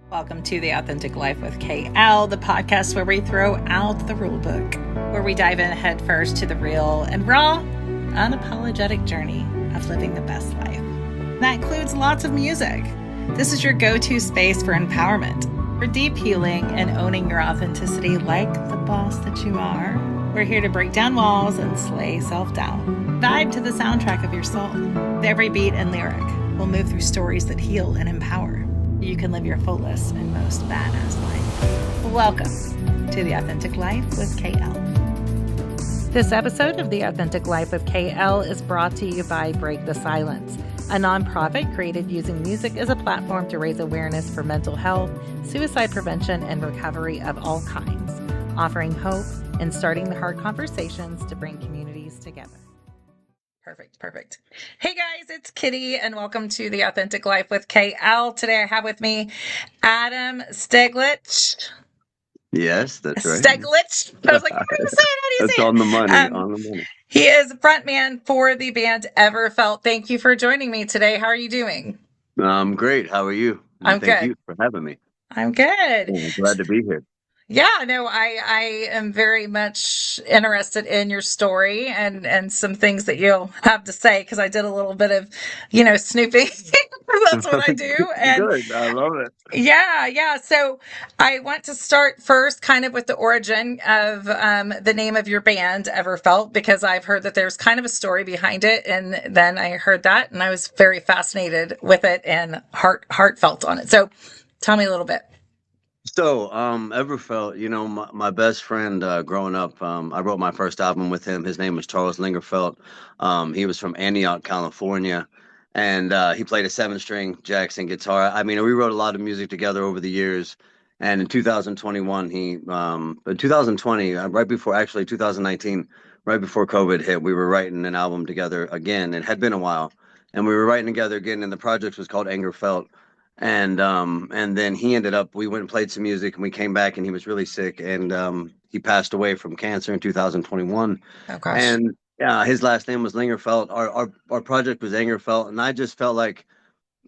Welcome to The Authentic Life with KL, the podcast where we throw out the rule book, where we dive in head first to the real and raw, unapologetic journey of living the best life. That includes lots of music. This is your go-to space for empowerment, for deep healing and owning your authenticity like the boss that you are. We're here to break down walls and slay self-doubt. Vibe to the soundtrack of your soul. With every beat and lyric, we'll move through stories that heal and empower. You can live your fullest and most badass life. Welcome to The Authentic Life with KL. This episode of The Authentic Life with KL is brought to you by Break the Silence, a nonprofit created using music as a platform to raise awareness for mental health, suicide prevention, and recovery of all kinds, offering hope and starting the hard conversations to bring communities together. Perfect. Hey guys, it's Kitty and welcome to The Authentic Life with KL. Today I have with me Adam Steglich. Yes, that's right. Steglich. I was like, how do you say it? How do you That's say it? on the money. He is frontman for the band Everfelt. Thank you for joining me today. How are you doing? I'm great. How are you? I'm good. Thank you for having me. I'm good. I'm glad to be here. Yeah, no, I am very much interested in your story and some things that you'll have to say because I did a little bit of, snooping. That's what I do. And Good. I love it. yeah. So I want to start first kind of with the origin of the name of your band, Everfelt, because I've heard that there's kind of a story behind it. And then I heard that and I was very fascinated with it and heartfelt on it. So tell me a little bit. So, Everfelt, my best friend growing up, I wrote my first album with him. His name was Charles Lingerfelt. He was from Antioch, California, and he played a 7-string Jackson guitar. I mean, we wrote a lot of music together over the years. And in 2021, in 2020, right before, actually 2019, right before COVID hit, we were writing an album together again. It had been a while, and we were writing together again, and the project was called Anger Felt. And then he ended up, we went and played some music and we came back and he was really sick and he passed away from cancer in 2021. Oh gosh. And his last name was Lingerfelt. Our project was Angerfelt, and I just felt like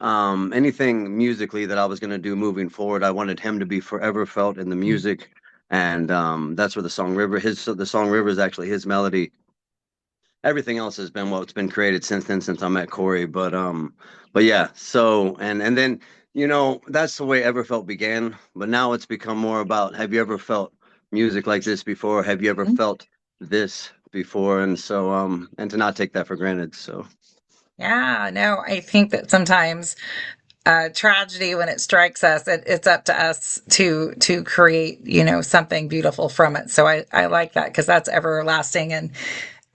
anything musically that I was going to do moving forward, I wanted him to be forever felt in the music. And that's where the song River, the song River is actually his melody. Everything else has been what's been created since then, since I met Corey. But yeah. So and then that's the way Everfelt began. But now it's become more about: have you ever felt music like this before? Have you ever felt this before? And so and to not take that for granted. So yeah, no, I think that sometimes tragedy, when it strikes us, it's up to us to create something beautiful from it. So I like that because that's everlasting. And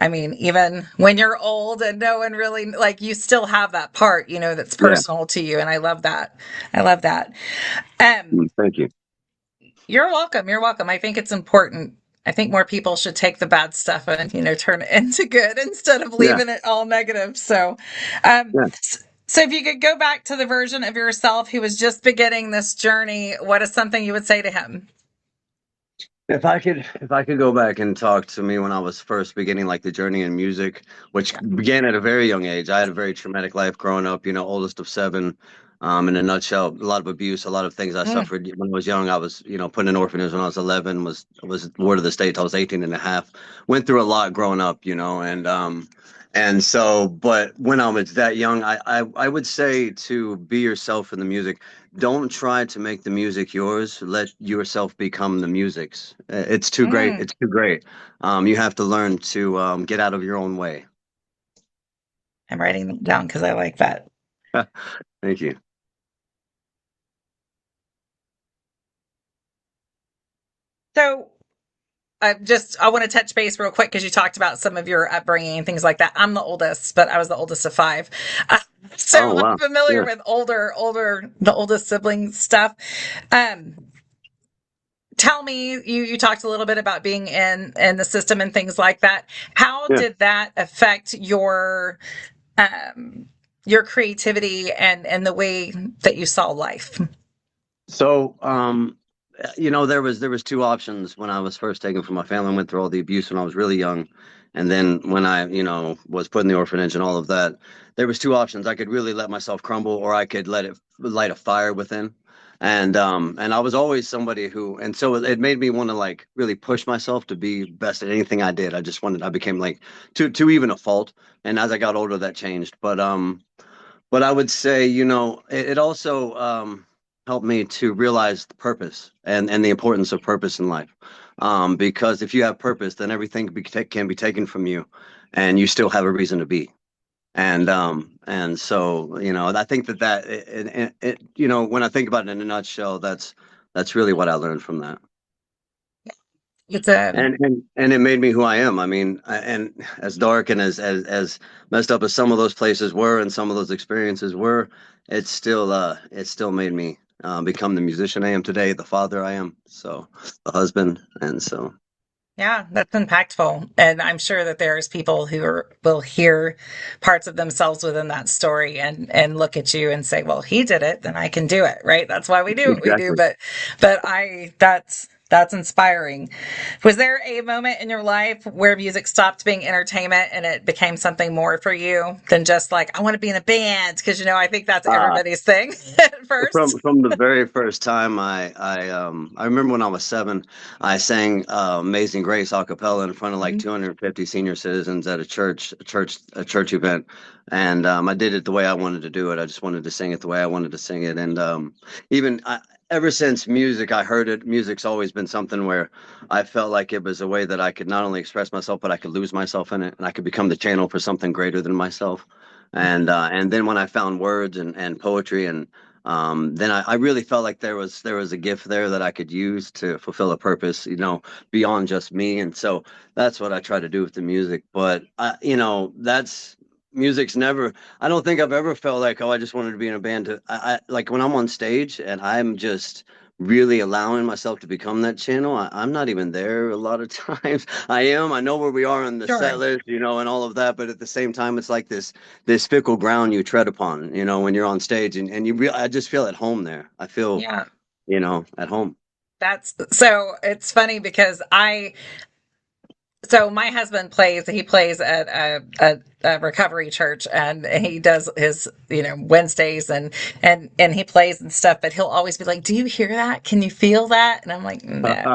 I mean, even when you're old and no one really, like, you still have that part, that's personal to you. And I love that. thank you. You're welcome. I think it's important. I think more people should take the bad stuff and, turn it into good instead of leaving it all negative. So, so if you could go back to the version of yourself who was just beginning this journey, what is something you would say to him? If I could go back and talk to me when I was first beginning, like, the journey in music, which began at a very young age. I had a very traumatic life growing up, oldest of 7. In a nutshell, a lot of abuse, a lot of things I suffered when I was young. I was, put in an orphanage when I was 11, was ward of the state. I was 18 and a half. Went through a lot growing up, and so, but when I was that young, I would say to be yourself in the music. Don't try to make the music yours. Let yourself become the music's. It's too great. It's too great. You have to learn to get out of your own way. I'm writing them down because I like that. Thank you. So I want to touch base real quick because you talked about some of your upbringing and things like that. I'm the oldest, but I was the oldest of 5. So I'm familiar with the oldest sibling stuff. Tell me, you talked a little bit about being in the system and things like that. How did that affect your creativity and the way that you saw life? So, there was 2 options when I was first taken from my family. I went through all the abuse when I was really young. And then when I, was put in the orphanage and all of that, there was 2 options. I could really let myself crumble, or I could let it light a fire within. And I was always somebody who, and so it made me want to like really push myself to be best at anything I did. I became like to even a fault. And as I got older, that changed. But I would say, it also helped me to realize the purpose and the importance of purpose in life. Because if you have purpose, then everything can be taken from you, and you still have a reason to be. And so, I think when I think about it in a nutshell, that's really what I learned from that. It's a And it made me who I am. I mean, and as dark and as messed up as some of those places were and some of those experiences were, it still made me become the musician I am today, the father I am, so the husband, and so Yeah, that's impactful. And I'm sure that there's people will hear parts of themselves within that story and look at you and say, well, he did it, then I can do it, right? That's why we do what we do. exactly. That's inspiring. Was there a moment in your life where music stopped being entertainment and it became something more for you than just like, I want to be in a band? Because, I think that's Uh, everybody's thing at first. from the very first time I remember when I was 7, I sang Amazing Grace a cappella in front of like Mhm. 250 senior citizens at a church event, and I did it the way I wanted to do it. I just wanted to sing it the way I wanted to sing it, and even ever since I heard it. Music's always been something where I felt like it was a way that I could not only express myself, but I could lose myself in it, and I could become the channel for something greater than myself. And then when I found words and poetry, and then I really felt like there was a gift there that I could use to fulfill a purpose, beyond just me. And so that's what I try to do with the music. But that's music's never. I don't think I've ever felt like, oh, I just wanted to be in a band. Like when I'm on stage and I'm just really allowing myself to become that channel. I'm not even there a lot of times. I know where we are on the set Sure. list, and all of that. But at the same time, it's like this fickle ground you tread upon, when you're on stage, and I just feel at home there. I feel, Yeah. at home. That's so it's funny because so my husband he plays at a recovery church and he does his, Wednesdays and he plays and stuff, but he'll always be like, do you hear that? Can you feel that? And I'm like, no.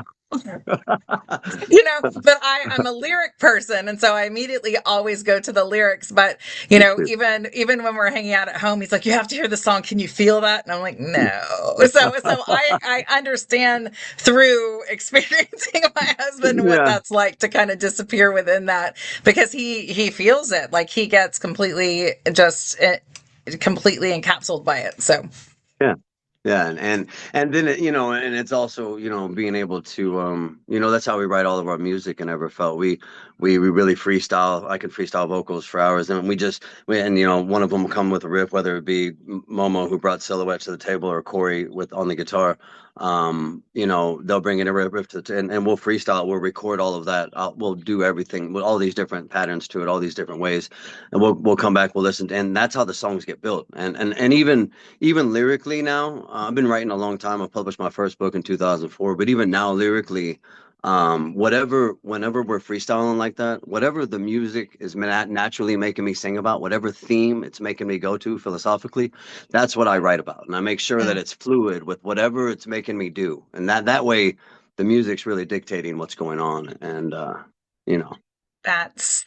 But I'm a lyric person, and so I immediately always go to the lyrics. But even when we're hanging out at home, he's like, "You have to hear the song. Can you feel that?" And I'm like, "No." So I understand through experiencing my husband what Yeah. that's like to kind of disappear within that because he feels it like he gets completely encapsulated by it. So Yeah. Yeah, and then and it's also being able to that's how we write all of our music and Everfelt. We really freestyle. I can freestyle vocals for hours, and one of them will come with a riff, whether it be Momo who brought Silhouette to the table or Corey with on the guitar. They'll bring in a riff and we'll freestyle. We'll record all of that. We'll do everything with all these different patterns to it, all these different ways, and we'll come back. We'll listen, and that's how the songs get built. And even lyrically now, I've been writing a long time. I published my first book in 2004, but even now lyrically, whenever we're freestyling like that, whatever the music is naturally making me sing about, whatever theme it's making me go to philosophically, that's what I write about. And I make sure that mm, it's fluid with whatever it's making me do. And that way the music's really dictating what's going on. And you know, that's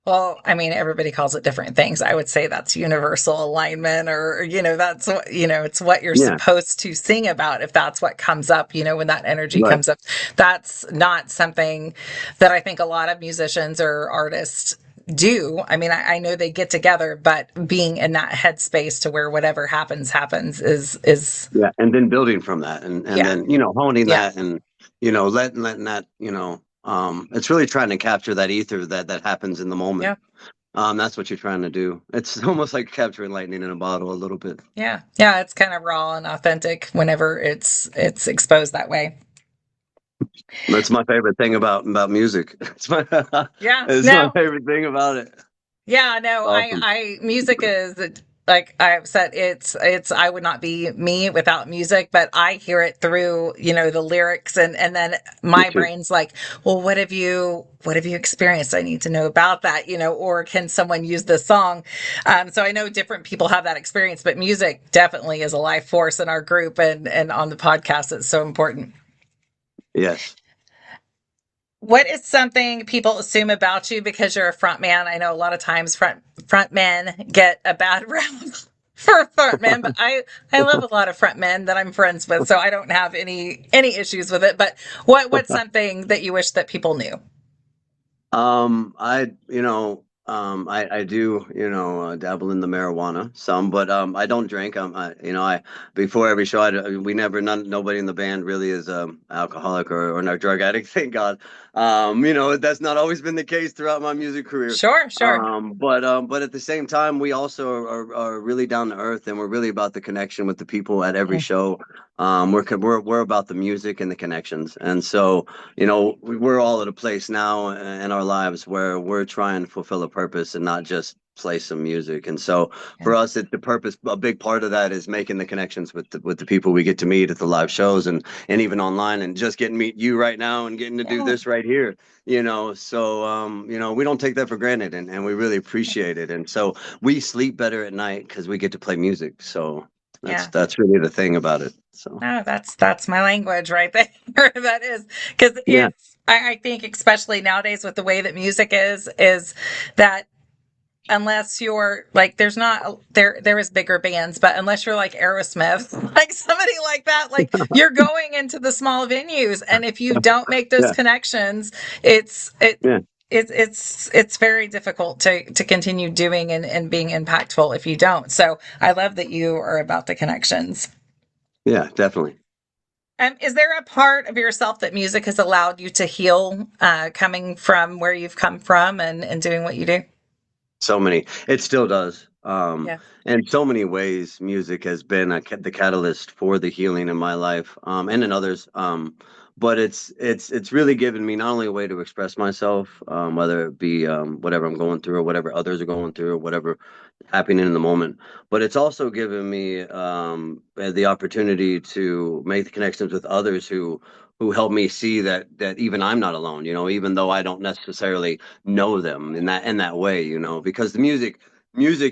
Well, I mean, everybody calls it different things. I would say that's universal alignment, or, that's what, it's what you're yeah, supposed to sing about if that's what comes up, when that energy right. comes up. That's not something that I think a lot of musicians or artists do. I mean, I know they get together, but being in that headspace to where whatever happens is, Yeah, and then building from that, and yeah, then honing yeah, that, and letting that, it's really trying to capture that ether that happens in the moment. yeah, That's what you're trying to do. It's almost like capturing lightning in a bottle a little bit. yeah, yeah. It's kind of raw and authentic whenever it's exposed that way. That's my favorite thing about music. Yeah, It's my no, favorite thing about it. yeah, no, Awesome. music is like I've said, it's I would not be me without music, but I hear it through, the lyrics, and then Me my too. brain's like, well, what have you experienced? I need to know about that, or can someone use this song? So I know different people have that experience, but music definitely is a life force in our group, and on the podcast, it's so important. Yes. What is something people assume about you because you're a front man? I know a lot of times front men get a bad rap for front men, but I love a lot of front men that I'm friends with, so I don't have any issues with it. But what's something that you wish that people knew? I do, dabble in the marijuana some, but I don't drink. Before every show, nobody in the band really is alcoholic or a drug addict, thank God. That's not always been the case throughout my music career. Sure, sure. But at the same time, we also are really down to earth, and we're really about the connection with the people at every Mm, show. We're about the music and the connections, and so we're all at a place now in our lives where we're trying to fulfill a purpose and not just play some music. And so yeah. for us, the purpose, a big part of that is making the connections with the people we get to meet at the live shows and even online, and just getting to meet you right now and getting to do Yeah. this right here. We don't take that for granted, and we really appreciate it. And so we sleep better at night because we get to play music. So that's Yeah. that's really the thing about it. So No, that's my language right there. That is because yeah. I think especially nowadays with the way that music is that unless you're like there is bigger bands, but unless you're like Aerosmith, like somebody like that, like you're going into the small venues, and if you don't make those Yeah. connections, it's it. Yeah. It's very difficult to continue doing and being impactful if you don't. So I love that you are about the connections. Yeah, definitely. Is there a part of yourself that music has allowed you to heal, coming from where you've come from and doing what you do? So many. It still does. Yeah. In so many ways, music has been the catalyst for the healing in my life, and in others. But it's really given me not only a way to express myself, whether it be whatever I'm going through or whatever others are going through or whatever happening in the moment, but it's also given me the opportunity to make the connections with others who help me see that even I'm not alone. Even though I don't necessarily know them in that way, because the music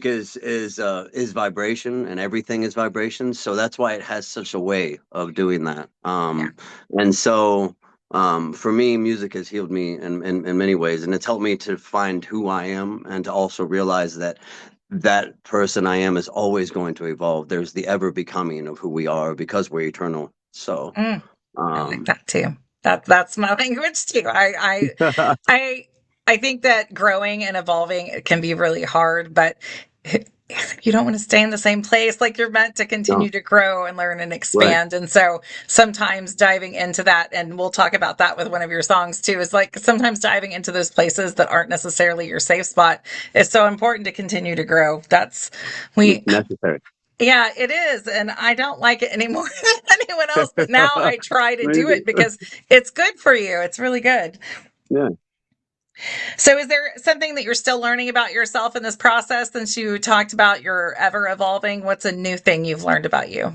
is vibration, and everything is vibration, so that's why it has such a way of doing that. Yeah. And so for me, music has healed me in many ways, and it's helped me to find who I am and to also realize that person I am is always going to evolve. There's the ever becoming of who we are because we're eternal. So Mm, I like um that too. That's my language too. I I think that growing and evolving can be really hard, but you don't want to stay in the same place. Like you're meant to no, continue to grow and learn and right. expand. And so sometimes diving into that, and we'll talk about that with one of your songs too, is like sometimes diving into those places that aren't necessarily your safe spot is so important to continue to grow. That's we It's necessary. Yeah, it is. And I don't like it any more than anyone else, but now I try to do it Maybe. because it's good for you. It's really good. Yeah. So, is there something that you're still learning about yourself in this process since you talked about your ever evolving? What's a new thing you've learned about you?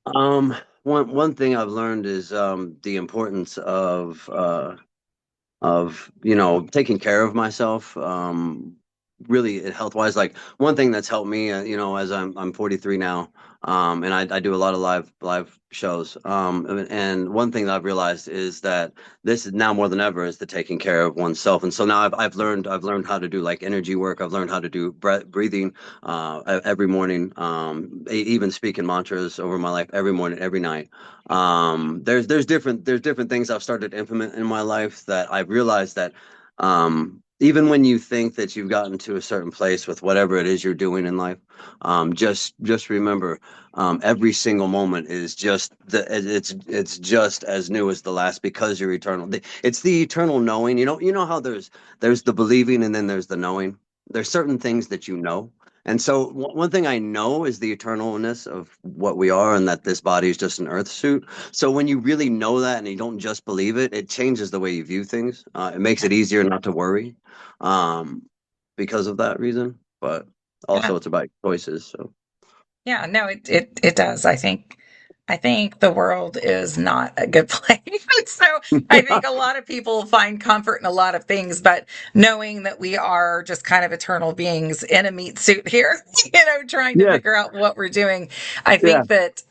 One thing I've learned is the importance of taking care of myself, really health wise. Like one thing that's helped me, as I'm 43 now, and I do a lot of live shows, and one thing that I've realized is that this is now more than ever is the taking care of oneself. And so now I've learned how to do like energy work. I've learned how to do breathing every morning, even speaking mantras over my life every morning, every night. There's different things I've started to implement in my life that I've realized that even when you think that you've gotten to a certain place with whatever it is you're doing in life, just remember, every single moment is it's just as new as the last because you're eternal. It's the eternal knowing. You know how there's the believing and then there's the knowing. There's certain things that you know. And so one thing I know is the eternalness of what we are, and that this body is just an earth suit. So when you really know that and you don't just believe it, it changes the way you view things. It makes it easier not to worry, um, because of that reason. But Also, it's about choices. So Yeah, no, it does. I think the world is not a good place. So I think a lot of people find comfort in a lot of things, but knowing that we are just kind of eternal beings in a meat suit here, trying to yes, figure out what we're doing, I yeah, think that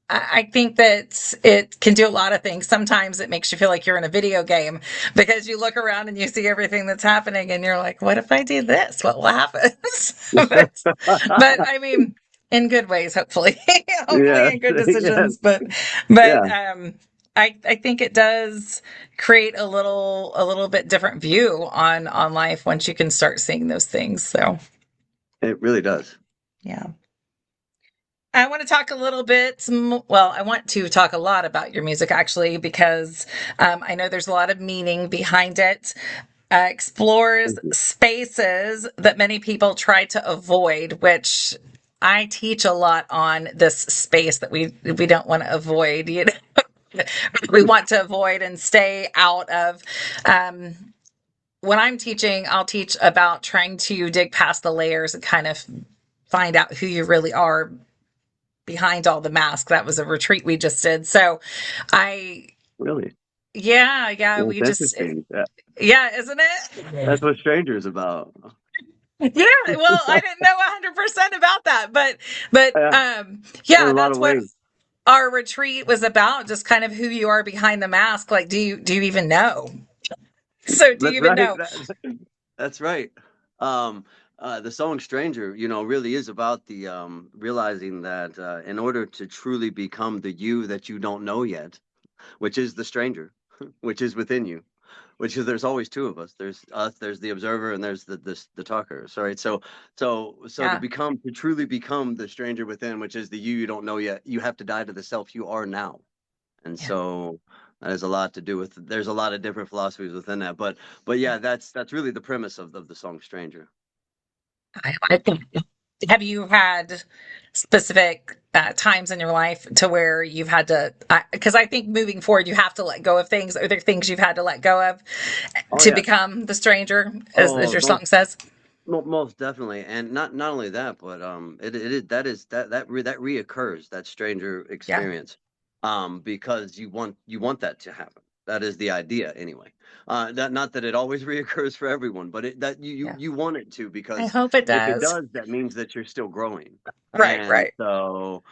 I think that it can do a lot of things. Sometimes it makes you feel like you're in a video game because you look around and you see everything that's happening and you're like, what if I do this? What will happen? but I mean, in good ways, hopefully, hopefully yeah, in good yes, decisions. But, yeah. I think it does create a little bit different view on life once you can start seeing those things. So, It really does. yeah. I want to talk a little bit. Well, I want to talk a lot about your music actually, because I know there's a lot of meaning behind it. Explores Thank you. spaces that many people try to avoid, which I teach a lot on this space that we don't want to avoid. We want to avoid and stay out of. Um, when I'm teaching, I'll teach about trying to dig past the layers and kind of find out who you really are behind all the masks. That was a retreat we just did. So I, Really, yeah, well, we it's just, interesting. yeah, isn't it? That's what strangers about. Yeah. Well, I didn't know 100% about that, but, Yeah, in yeah, a lot that's of what ways. our retreat was about. Just kind of who you are behind the mask. Like, do you even know? So do you That's even right. know? That's right. Um, the song "Stranger," really is about the realizing that in order to truly become the you that you don't know yet, which is the stranger, which is within you, which is there's always two of us. There's us, there's the observer, and there's the talker. So right. So Yeah. to truly become the stranger within, which is the you don't know yet, you have to die to the self you are now. And Yeah. so that has a lot to do with there's a lot of different philosophies within that. But Yeah. yeah, that's really the premise of the song Stranger. I think, have you had specific times in your life to where you've had to, because I think moving forward, you have to let go of things. Are there things you've had to let go of Oh to yeah. become the stranger, as Oh, your song says? most definitely, and not only that, but it is that reoccurs, that stranger Yeah. experience, because you want that to happen. That is the idea, anyway. That not that it always reoccurs for everyone, but that Yeah. you want it to, I because hope it if it does. does, that means that you're still growing, Right. and Right. so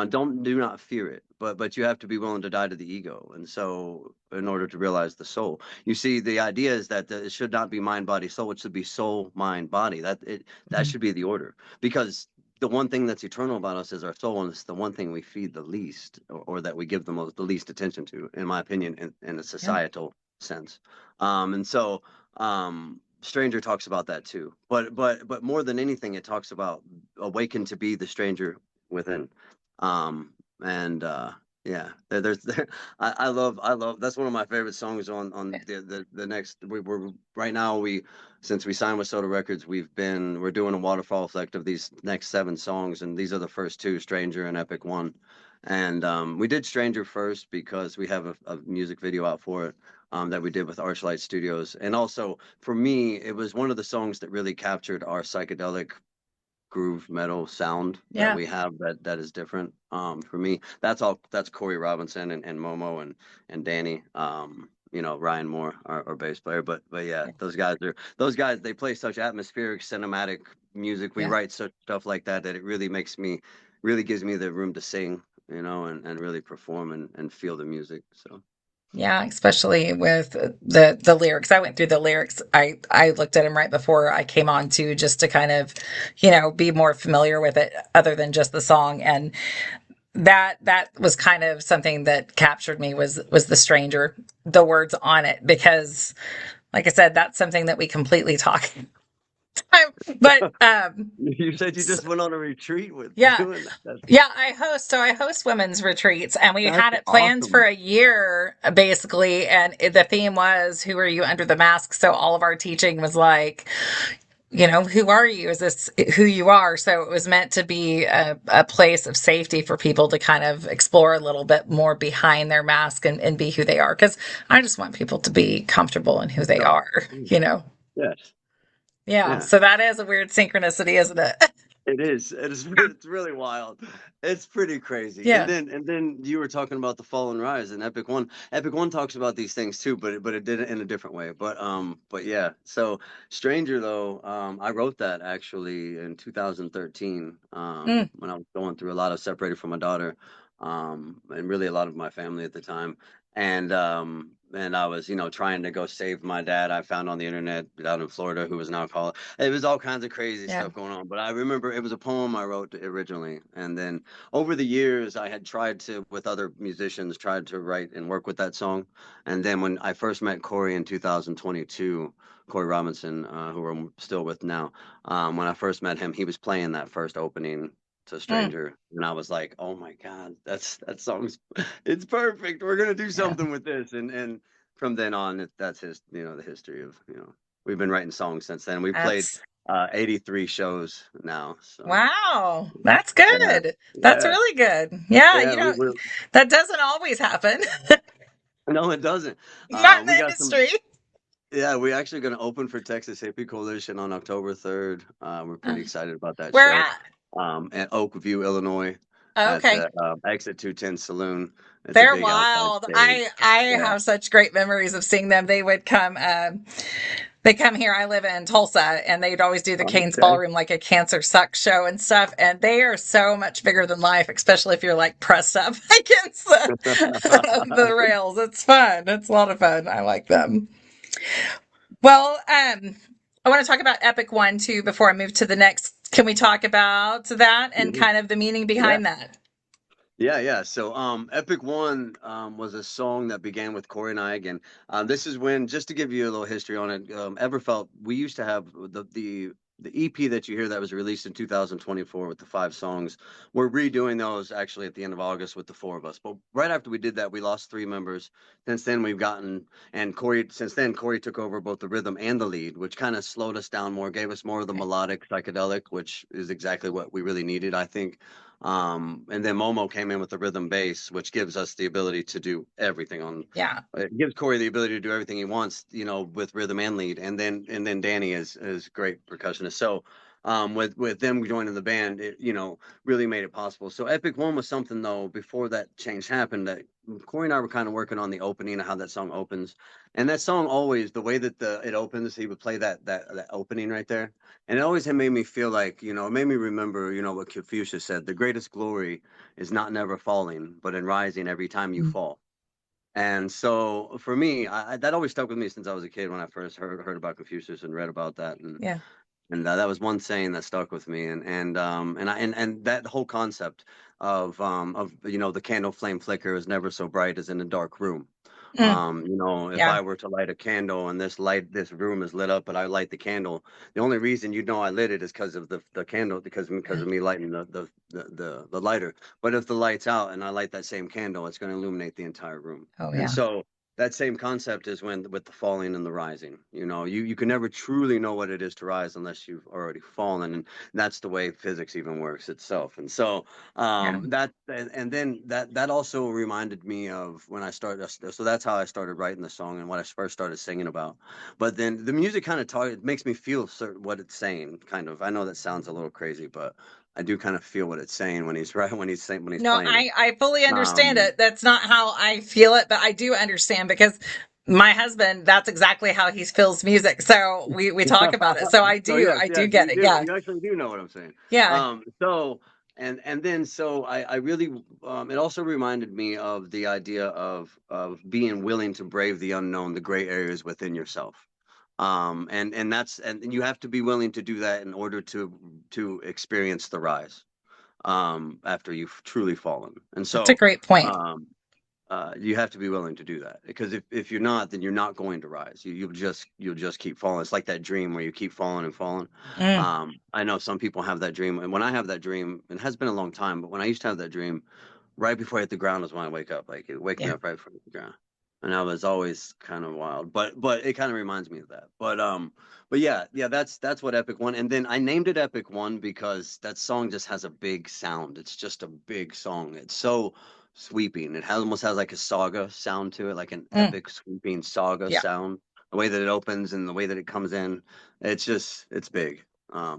do not fear it, but you have to be willing to die to the ego, and so in order to realize the soul. You see, the idea is that it should not be mind, body, soul. It should be soul, mind, body. That Mhm. should be the order. Because the one thing that's eternal about us is our soul, and it's the one thing we feed the least, or that we give the least attention to, in my opinion, in a Yeah. societal sense. And so, Stranger talks about that too. But more than anything, it talks about awaken to be the stranger within. And yeah, I love that's one of my favorite songs on the next we're right now we since we signed with Soda Records, we're doing a waterfall effect of these next 7 songs, and these are the first two, Stranger and Epic One. And we did Stranger first because we have a music video out for it, that we did with Archlight Studios. And also for me, it was one of the songs that really captured our psychedelic groove metal sound that Yeah. we have, that is different. For me, that's Corey Robinson and Momo and Danny. Ryan Moore, our bass player. But yeah, Yeah. those guys, they play such atmospheric cinematic music. We Yeah. write such stuff like that it really gives me the room to sing, and really perform and feel the music. So Yeah, especially with the lyrics. I went through the lyrics. I looked at them right before I came on to just to kind of, be more familiar with it other than just the song. And that was kind of something that captured me was the stranger, the words on it, because like I said, that's something that we completely talk. But you said you just went on a retreat with yeah, doing that. yeah, I host women's retreats, and we That's had it planned for awesome. a year basically, and the theme was who are you under the mask. So all of our teaching was like, who are you? Is this who you are? So it was meant to be a place of safety for people to kind of explore a little bit more behind their mask and be who they are. Because I just want people to be comfortable in who they So, are. yes. Yeah. Yeah. So that is a weird synchronicity, isn't it? It is. It is. It's really wild. It's pretty crazy. Yeah. And then you were talking about the fall and rise and Epic One. Epic One talks about these things too, but it did it in a different way. But yeah. So Stranger though, I wrote that actually in 2013, Mm, when I was going through a lot of separated from my daughter, and really a lot of my family at the time. And I was, trying to go save my dad. I found on the internet out in Florida who was an alcoholic. It was all kinds of crazy yeah. stuff going on. But I remember it was a poem I wrote originally. And then over the years, I had tried to, with other musicians, tried to write and work with that song. And then when I first met Corey in 2022, Corey Robinson, who I'm still with now, when I first met him, he was playing that first opening to Mm, Stranger. And I was like, oh my God, that song's, it's perfect. We're going to do yeah. something with this. And from then on, that's the history of, we've been writing songs since then. We've played That's 83 shows now. So wow. That's yeah, good. That's yeah, really good. Yeah. yeah. We're That doesn't always happen. no, it doesn't. Not in We the got some. industry. Yeah, we're actually going to open for Texas Hippie Coalition on October 3rd. We're Uh, pretty excited about that Where show. at? At Oakview, Illinois, Oh, at okay. the Exit 210 Saloon. It's a They're big outside wild. stage. I Yeah. have such great memories of seeing them. They would come. They come here. I live in Tulsa, and they'd always do the Canes Okay. Ballroom, like a Cancer Sucks show and stuff. And they are so much bigger than life, especially if you're like pressed up against the rails. It's fun. It's a lot of fun. I like them. Well, I want to talk about Epic One too before I move to the next. Can we talk about that and Mhm. kind of the meaning Yeah. behind that? Yeah, yeah. So, Epic One was a song that began with Corey and I again. This is when, just to give you a little history on it, Everfelt, we used to have the EP that you hear that was released in 2024 with the 5 songs. We're redoing those actually at the end of August with the 4 of us. But right after we did that, we lost 3 members. Since then, since then, Corey took over both the rhythm and the lead, which kind of slowed us down more, gave us more of the Okay. melodic psychedelic, which is exactly what we really needed, I think. And then Momo came in with the rhythm bass, which gives us the ability to do everything on. Yeah. It gives Corey the ability to do everything he wants, with rhythm and lead. And then Danny is great percussionist. So, with them joining the band, it really made it possible. So Epic One was something though before that change happened that Corey and I were kind of working on the opening of how that song opens, and that song always the way that it opens, he would play that opening right there. And it always had made me feel like, it made me remember, what Confucius said, the greatest glory is not never falling, but in rising every time you Mm, fall. And so for me, that always stuck with me since I was a kid when I first heard about Confucius and read about that. And yeah. that was one saying that stuck with me. And that whole concept of the candle flame flicker is never so bright as in a dark room. Mm, If yeah. I were to light a candle and this room is lit up, but I light the candle, the only reason I lit it is because of the candle, because Yeah. of me lighting the lighter. But if the light's out and I light that same candle, it's going to illuminate the entire room. Oh, And yeah. so that same concept is when with the falling and the rising. You can never truly know what it is to rise unless you've already fallen, and that's the way physics even works itself. And so Yeah. that and then that also reminded me of when I started. So that's how I started writing the song and what I first started singing about. But then the music kind of it makes me feel certain what it's saying. Kind of. I know that sounds a little crazy, but I do kind of feel what it's saying when he's right when he's No, playing it. I fully understand Um, it. That's not how I feel it, but I do understand because my husband, that's exactly how he feels music. So we talk about it. So so yes, I do yes, get you it. do. Yeah. You actually do know what I'm saying. Yeah. So and then so I really it also reminded me of the idea of being willing to brave the unknown, the gray areas within yourself. And you have to be willing to do that in order to experience the rise after you've truly fallen. And That's a so great point. um you have to be willing to do that because if you're not, then you're not going to rise. You'll just keep falling. It's like that dream where you keep falling and falling. Mm, I know some people have that dream, and when I have that dream, it has been a long time, but when I used to have that dream, right before I hit the ground is when I wake up. Like it wake me yeah. up right before I hit the ground, and that was always kind of wild. But it kind of reminds me of that. But yeah, yeah, that's what Epic One. And then I named it Epic One because that song just has a big sound. It's just a big song. It's so sweeping. Almost has like a saga sound to it, like an Mm, epic sweeping saga yeah. sound. the way that it opens and the way that it comes in. It's big.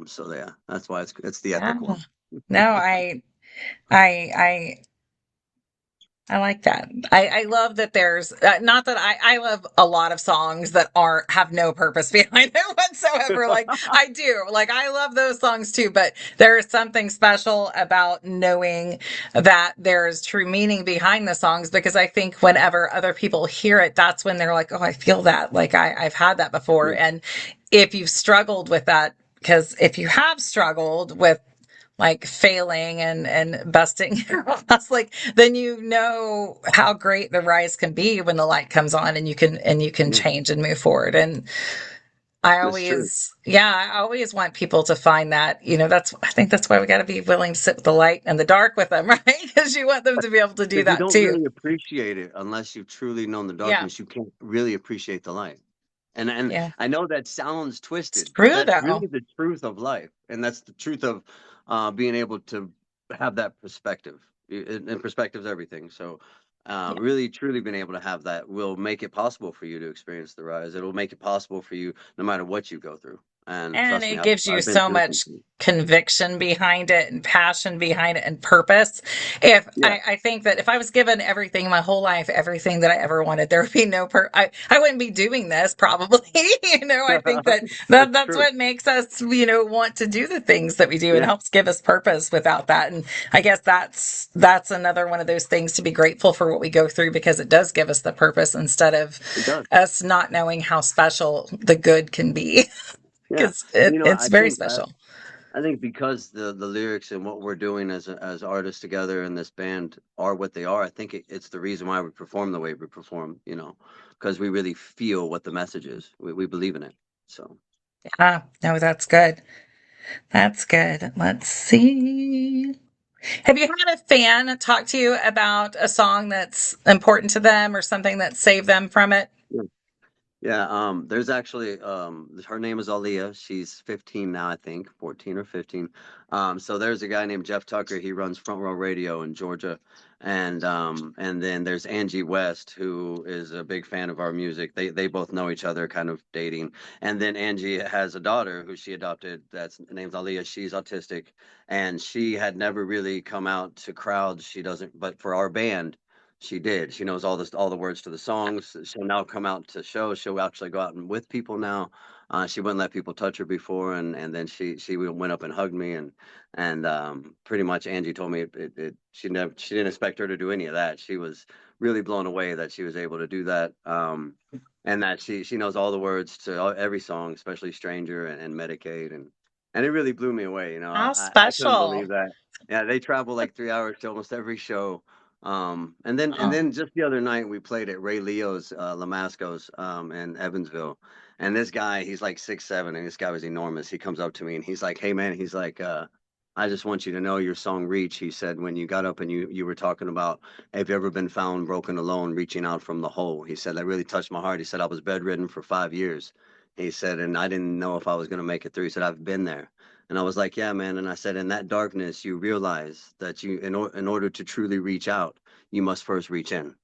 So yeah, that's why it's the Yeah. epic one. No, I I like that. I love that there's not that I love a lot of songs that aren't have no purpose behind it whatsoever. Like I do. Like I love those songs too, but there is something special about knowing that there's true meaning behind the songs because I think whenever other people hear it, that's when they're like, oh, I feel that. Like I've had that before. Yeah, And if you've struggled with that, because if you have struggled with like failing and busting your ass, like then you know how great the rise can be when the light comes on and you can yeah, change and move forward. And that's true. I always want people to find that, I think that's why we got to be willing to sit with the light and the dark with them, right? Because you want them to be able to do Because you that don't too. really appreciate it unless you've truly known the Yeah. darkness. You can't really appreciate the light. And Yeah. I know that sounds It's twisted, but true that's though. really the truth of life, and that's the truth of being able to have that perspective. And perspective's everything. So, Yeah. really, truly being able to have that will make it possible for you to experience the rise. It'll make it possible for you no matter what you go through. And And trust me, it I've gives you I've been so through some much things. conviction behind it and passion behind it and purpose. If Yeah. I think that if I was given everything my whole life, everything that I ever wanted, there would be I wouldn't be doing this probably. I think That's that's true. what makes us, want to do the things that we do and Yeah, helps give us purpose without that. And I guess that's another one of those things to be grateful for what we go through because it does give us the purpose instead of it does. us not knowing how special the good can be. Yeah. Because And it's very special. I think because the lyrics and what we're doing as artists together in this band are what they are. I think it's the reason why we perform the way we perform. Because we really feel what the message is. We believe in it. So Ah, no, that's good. That's good. Let's see. Have you had a fan talk to you about a song that's important to them or something that saved them from it? yeah. Yeah, there's actually her name is Aaliyah. She's 15 now, I think, 14 or 15. So there's a guy named Jeff Tucker. He runs Front Row Radio in Georgia. And then there's Angie West, who is a big fan of our music. They both know each other, kind of dating. And then Angie has a daughter who she adopted. That's named Aaliyah. She's autistic, and she had never really come out to crowds. She doesn't, but for our band. She did. She knows all the words to the songs. She'll now come out to shows. She'll actually go out and with people now. She wouldn't let people touch her before, and then she went up and hugged me, and pretty much Angie told me she didn't expect her to do any of that. She was really blown away that she was able to do that, and that she knows all the words to every song, especially Stranger and Medicaid, and it really blew me away. How I couldn't believe special. that. Yeah, they travel like 3 hours to almost every show. And Oh, then just the other night we played at Ray Leo's Lamasco's in Evansville. And this guy, he's like 6'7", and this guy was enormous. He comes up to me and he's like, "Hey man," he's like, "I just want you to know your song Reach." He said, "When you got up and you were talking about have you ever been found broken alone, reaching out from the hole." He said, "That really touched my heart." He said, "I was bedridden for 5 years." He said, "And I didn't know if I was gonna make it through." He said, "I've been there." And I was like, "Yeah, man." And I said, "In that darkness, you realize that in order to truly reach out, you must first reach in,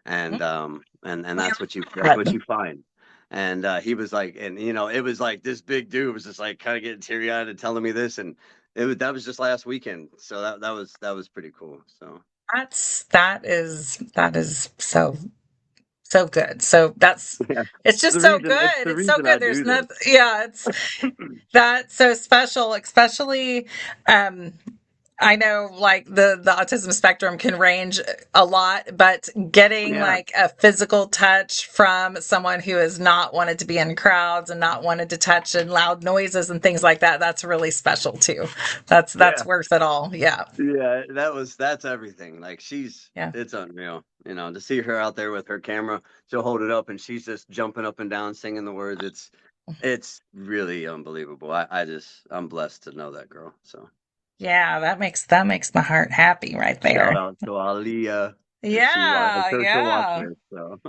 and that's what God. you find." And he was like, and it was like this big dude was just like kind of getting teary eyed and telling me this, and that was just last weekend, so that was pretty cool. So That is so so good. So that's yeah, it's just so it's good. the It's so reason I good. There's do this. nothing. Yeah, it's that's so special, especially um I know like the autism spectrum can range a lot, but getting Yeah, like a physical touch from someone who has not wanted to be in crowds and not wanted to touch and loud noises and things like that, that's really special too. That's yeah. worth it all. Yeah. Yeah, that's everything. Like Yeah. it's unreal. To see her out there with her camera, she'll hold it up and she's just jumping up and down singing the words. It's really unbelievable. I'm blessed to know that girl. So Yeah, that makes my heart happy right shout there. out to Aliyah if I'm Yeah, sure she'll watch yeah. this. So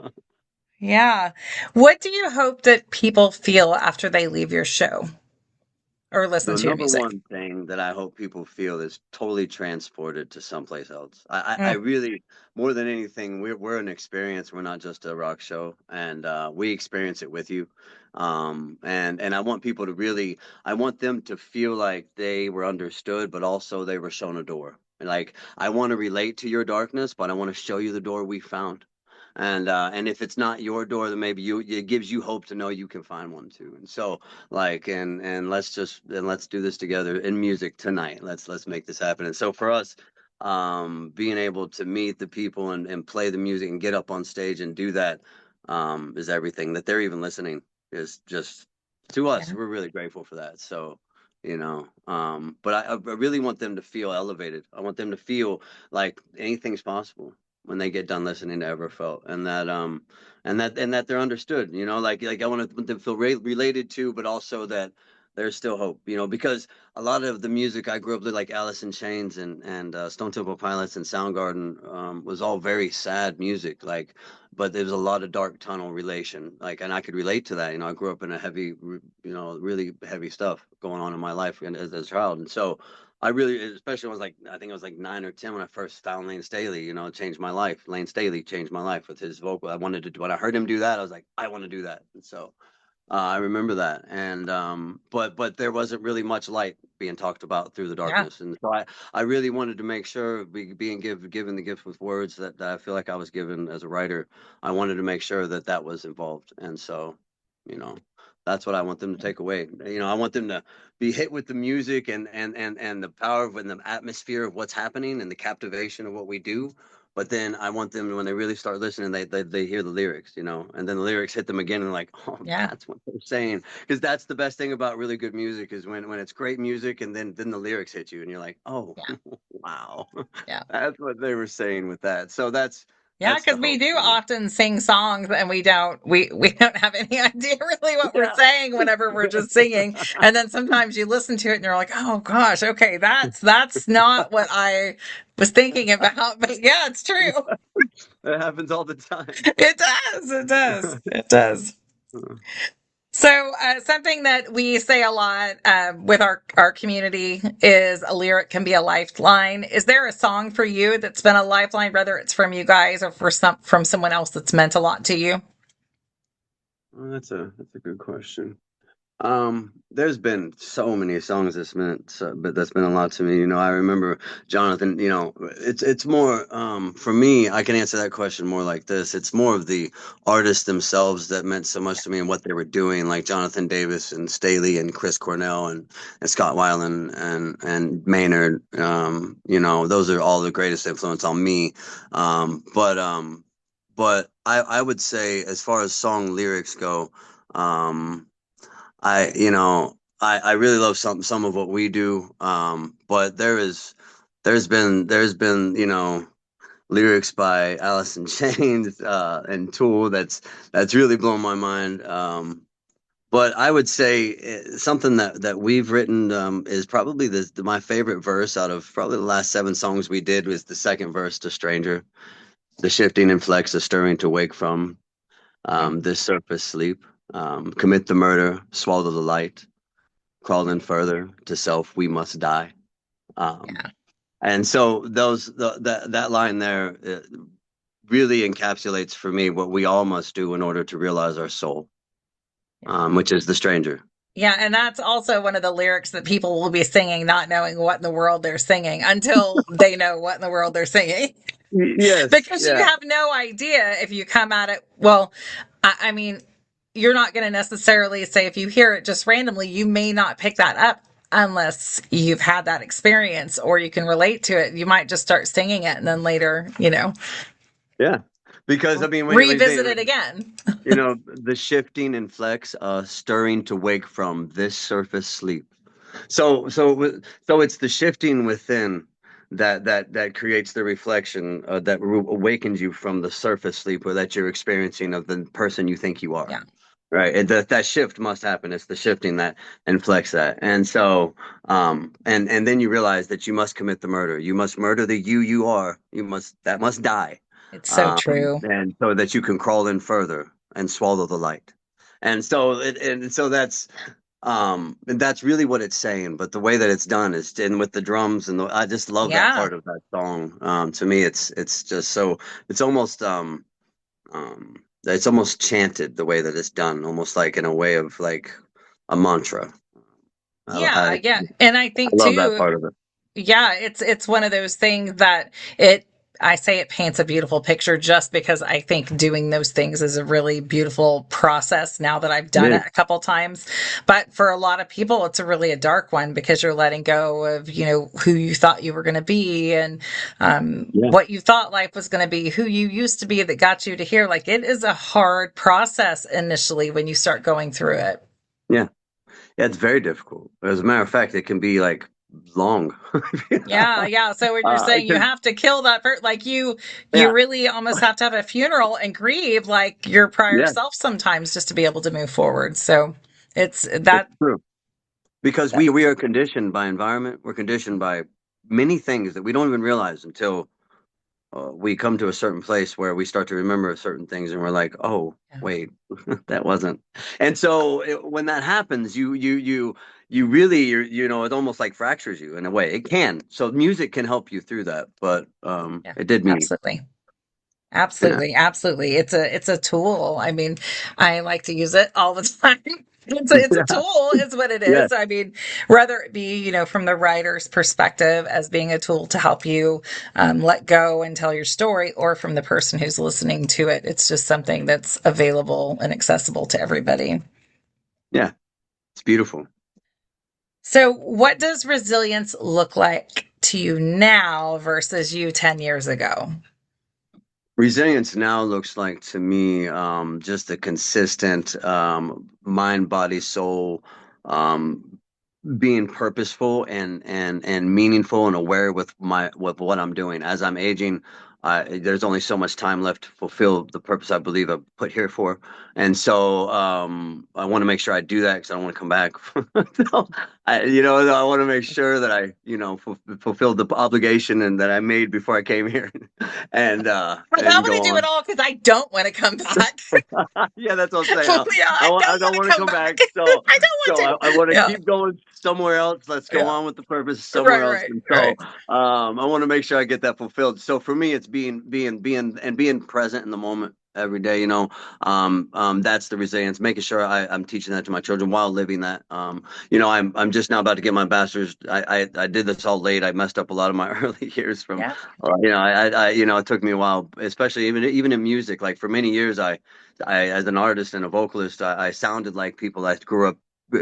Yeah. What do you hope that people feel after they leave your show? or listen The to your number music? one thing that I hope people feel is totally transported to someplace else. I Mm, really, more than anything, we're an experience. We're not just a rock show, and we experience it with you. And I want people to really, I want them to feel like they were understood, but also they were shown a door. Like I want to relate to your darkness, but I want to show you the door we found. And if it's not your door, then maybe it gives you hope to know you can find one too. And so like and let's do this together in music tonight. Let's make this happen. And so for us, being able to meet the people and play the music and get up on stage and do that is everything. That they're even listening is just, to us, yeah. we're really grateful for that. So but I really want them to feel elevated. I want them to feel like anything's possible when they get done listening to Everfelt, and that they're understood, like I want them to feel related to, but also that there's still hope, because a lot of the music I grew up with, like Alice in Chains and Stone Temple Pilots and Soundgarden, was all very sad music, like, but there's a lot of dark tunnel relation, like, and I could relate to that. I grew up in a heavy, really heavy stuff going on in my life and as a child, and so I really, especially when I was like, I think I was like 9 or 10 when I first found Lane Staley. It changed my life. Lane Staley changed my life with his vocal. I wanted to, when I heard him do that, I was like, I want to do that. And so I remember that. And but there wasn't really much light being talked about through the Yeah. darkness. And so I really wanted to make sure, being given the gift with words that I feel like I was given as a writer, I wanted to make sure that was involved. And so, you know. That's what I want them to take away. I want them to be hit with the music and the power of and the atmosphere of what's happening and the captivation of what we do. But then I want them, when they really start listening, they hear the lyrics, and then the lyrics hit them again and they're like, oh, Yeah. that's what they're saying. Because that's the best thing about really good music, is when it's great music and then the lyrics hit you and you're like, oh, Yeah. wow, Yeah. that's what they were saying with that. So that's Yeah, the because we hope. do often sing songs and we don't have any idea really what we're Yeah. saying whenever we're just singing. And then sometimes you listen to it and you're like, oh gosh, okay, that's not what I was thinking about. But yeah, it's true. It happens all the time. It does. It does. It does. So, something that we say a lot with our community is a lyric can be a lifeline. Is there a song for you that's been a lifeline, whether it's from you guys or from someone else that's meant a lot to you? Well, that's a good question. There's been so many songs but that's been a lot to me. I remember Jonathan. It's more for me. I can answer that question more like this. It's more of the artists themselves that meant so much to me and what they were doing, like Jonathan Davis and Staley and Chris Cornell and Scott Weiland and Maynard. Those are all the greatest influence on me. But I would say, as far as song lyrics go. I really love some of what we do. But there's been lyrics by Alice in Chains and Tool that's really blown my mind. But I would say something that we've written is probably my favorite verse out of probably the last 7 songs we did, was the second verse to Stranger. The shifting and flex, the stirring to wake from, this surface sleep, commit the murder, swallow the light, crawl in further, to self we must die. Um, Yeah. and so that line there, really encapsulates for me what we all must do in order to realize our soul, which is the stranger. Yeah, and that's also one of the lyrics that people will be singing, not knowing what in the world they're singing until they know what in the world they're singing. Yes, Because you yeah, have no idea if you come at it. Well, I mean, you're not going to necessarily say, if you hear it just randomly, you may not pick that up unless you've had that experience or you can relate to it. You might just start singing it and then later, yeah. Because I mean, when you revisit it think, again. the shifting and flex, stirring to wake from this surface sleep. So it's the shifting within that creates the reflection, that awakens you from the surface sleep or that you're experiencing of the person you think you are. Yeah, Right. That shift must happen. It's the shifting that inflects that. And so, and then you realize that you must commit the murder. You must murder the you are. That must die. it's so true. And so that you can crawl in further and swallow the light. And so that's. And that's really what it's saying. But the way that it's done is, and with the drums and I just love that Yeah. part of that song. To me, it's just so it's almost it's almost chanted the way that it's done, almost like in a way of like a mantra. Yeah, I yeah. And I think love that too, part of it. yeah, it's one of those things that it I say it paints a beautiful picture just because I think doing those things is a really beautiful process now that I've done Yeah, it a couple times. But for a lot of people, it's a really a dark one because you're letting go of, who you thought you were going to be and yeah, what you thought life was going to be, who you used to be that got you to here. Like it is a hard process initially when you start going through it. yeah. Yeah, it's very difficult. As a matter of fact, it can be like long. Yeah, yeah. So when you're saying you 'Cause- have to kill that person, like you yeah, really almost have to have a funeral and grieve like your prior yeah, self sometimes just to be able to move forward. So it's it's that. true. Because we are conditioned by environment. We're conditioned by many things that we don't even realize until we come to a certain place where we start to remember certain things, and we're like, "Oh, Yeah. wait, that wasn't." And so when that happens, you really, it almost like fractures you in a way. It can. So music can help you through that, but Yeah, it did me. absolutely. Yeah. Absolutely, absolutely. It's a tool. I mean, I like to use it all the time. It's a Yeah. tool, is what it Yeah. is. I mean, whether it be, from the writer's perspective as being a tool to help you let go and tell your story, or from the person who's listening to it, it's just something that's available and accessible to everybody. Yeah. It's beautiful. So, what does resilience look like to you now versus you 10 years ago? Resilience now looks like to me just a consistent mind, body, soul, um, being purposeful and meaningful and aware with what I'm doing. As I'm aging, there's only so much time left to fulfill the purpose I believe I put here for, and so I want to make sure I do that because I don't want to come back. So, I want to make sure that I fulfilled the obligation and that I made before I came here, and Well, I want go to do it on. all because I don't want to come back. Yeah, that's what I'm saying. Well, yeah, I I don't don't want to want to come come back. back. So I don't want I to. want to Yeah, keep going somewhere else. Let's go yeah. on with the purpose somewhere Right, else. right, And so right. I want to make sure I get that fulfilled. So for me, it's being present in the moment every day. That's the resilience. Making sure I'm teaching that to my children while living that. I'm just now about to get my bachelor's. I did this all late. I messed up a lot of my early years from, Yeah. it took me a while, especially even in music. Like for many years, as an artist and a vocalist, I sounded like people I grew up